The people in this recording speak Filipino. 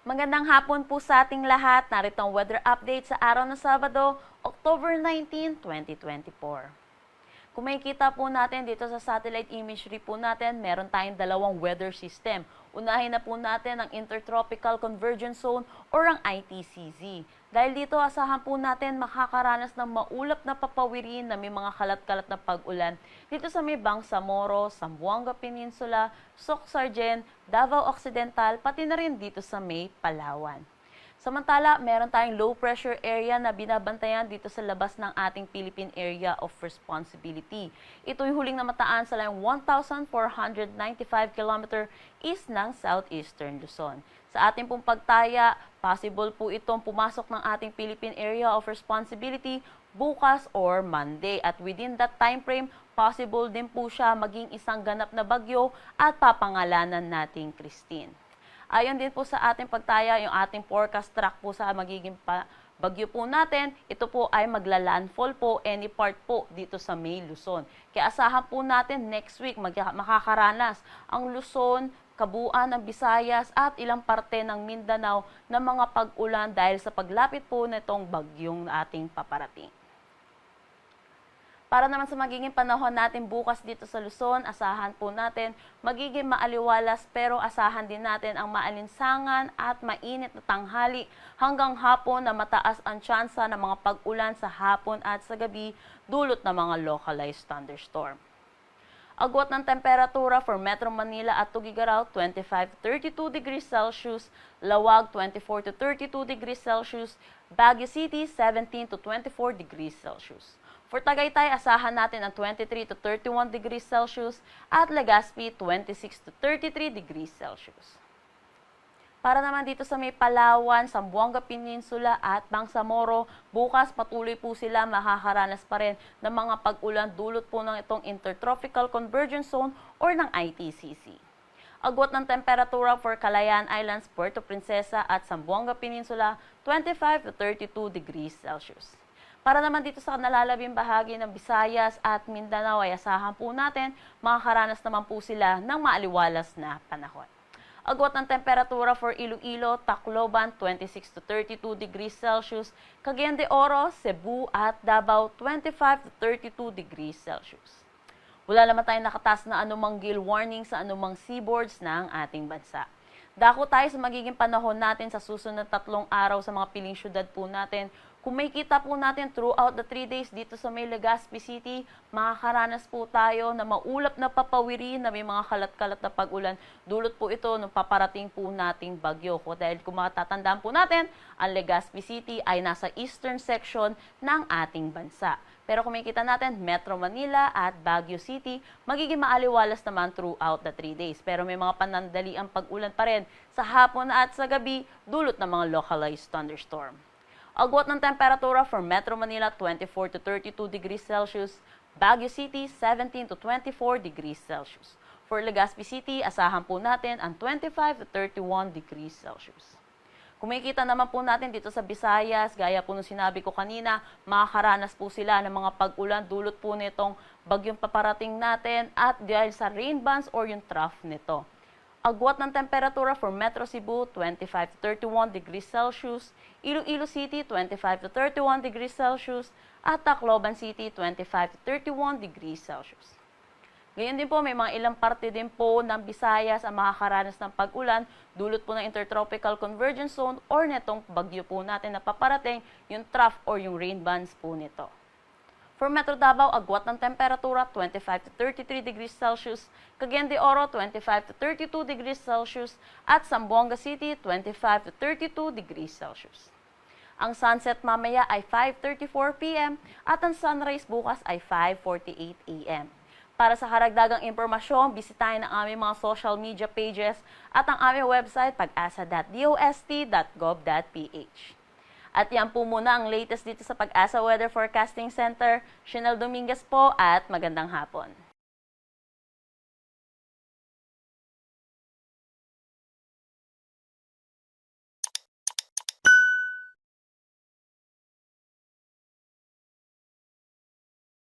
Magandang hapon po sa ating lahat. Narito ang weather update sa araw ng Sabado, October 19, 2024. Kung makikita po natin dito sa satellite imagery po natin, meron tayong dalawang weather system. Unahin na po natin ang Intertropical Convergence Zone or ang ITCZ. Dahil dito, asahan po natin makakaranas ng maulap na papawirin na may mga kalat-kalat na pag-ulan dito sa may Bangsamoro, Zamboanga Peninsula, Soc-Sargen, Davao Occidental, pati na rin dito sa may Palawan. Samantala, meron tayong low pressure area na binabantayan dito sa labas ng ating Philippine Area of Responsibility. Ito'y huling namataan sa layong 1,495 km east ng southeastern Luzon. Sa ating pong pagtaya, possible po itong pumasok ng ating Philippine Area of Responsibility bukas or Monday. At within that time frame, possible din po siya maging isang ganap na bagyo at papangalanan nating Christine. Ayon din po sa ating pagtaya, yung ating forecast track po sa magiging bagyo po natin, ito po ay magla-landfall po any part po dito sa may Luzon. Kaya asahan po natin next week makakaranas ang Luzon, kabuuan ng Visayas at ilang parte ng Mindanao ng mga pag-ulan dahil sa paglapit po nitong bagyong ating paparating. Para naman sa magiging panahon natin bukas dito sa Luzon, asahan po natin magiging maaliwalas pero asahan din natin ang maalinsangan at mainit na tanghali hanggang hapon na mataas ang tsansa ng mga pag-ulan sa hapon at sa gabi dulot ng mga localized thunderstorm. Agwat ng temperatura for Metro Manila at Tuguegarao 25 to 32 degrees Celsius, Lawag 24 to 32 degrees Celsius, Baguio City 17 to 24 degrees Celsius. For Tagaytay, asahan natin ang 23 to 31 degrees Celsius at Legazpi 26 to 33 degrees Celsius. Para naman dito sa may Palawan, Zamboanga Peninsula at Bangsamoro, bukas patuloy po sila makakaranas pa rin ng mga pag-ulan dulot po ng itong Intertropical Convergence Zone or ng ITCZ. Agwat ng temperatura for Calayan Islands, Puerto Princesa at Zamboanga Peninsula, 25 to 32 degrees Celsius. Para naman dito sa nalalabing bahagi ng Visayas at Mindanao ay asahan po natin, makakaranas naman po sila ng maaliwalas na panahon. Agwat ng temperatura for Iloilo, Tacloban, 26 to 32 degrees Celsius, Cagayan de Oro, Cebu at Davao, 25 to 32 degrees Celsius. Wala naman tayong nakataas na anumang gale warning sa anumang seaboards ng ating bansa. Dako tayo sa magiging panahon natin sa susunod na 3 araw sa mga piling syudad po natin. Kung may kita po natin throughout the 3 days dito sa may Legazpi City, makakaranas po tayo na maulap na papawirin na may mga kalat-kalat na pag-ulan. Dulot po ito nung paparating po nating bagyo. Dahil kung matatandaan po natin, ang Legazpi City ay nasa eastern section ng ating bansa. Pero kung makikita natin, Metro Manila at Baguio City, magiging maaliwalas naman throughout the 3 days. Pero may mga panandaliang pag-ulan pa rin sa hapon at sa gabi, dulot ng mga localized thunderstorm. Agwat ng temperatura for Metro Manila, 24 to 32 degrees Celsius, Baguio City, 17 to 24 degrees Celsius. For Legazpi City, asahan po natin ang 25 to 31 degrees Celsius. Kung makikita naman po natin dito sa Visayas, gaya po nung sinabi ko kanina, makakaranas po sila ng mga pag-ulan dulot po nitong bagyong paparating natin at dahil sa rain bands or yung trough nito. Agwat ng temperatura for Metro Cebu, 25 to 31 degrees Celsius, Iloilo City, 25 to 31 degrees Celsius, at Tacloban City, 25 to 31 degrees Celsius. Ngayon din po, may mga ilang parte din po ng Visayas ang makakaranas ng pag-ulan, dulot po ng Intertropical Convergence Zone or netong bagyo po natin na paparating, yung trough or yung rain bands po nito. For Metro Davao, agwat ng temperatura, 25 to 33 degrees Celsius, Cagayan de Oro, 25 to 32 degrees Celsius, at Zamboanga City, 25 to 32 degrees Celsius. Ang sunset mamaya ay 5:34 p.m. at ang sunrise bukas ay 5:48 a.m. Para sa karagdagang impormasyon, bisitahin ang aming mga social media pages at ang aming website pag-asa.dost.gov.ph. At yan po muna ang latest dito sa Pag-asa Weather Forecasting Center. Chanel Dominguez po at magandang hapon.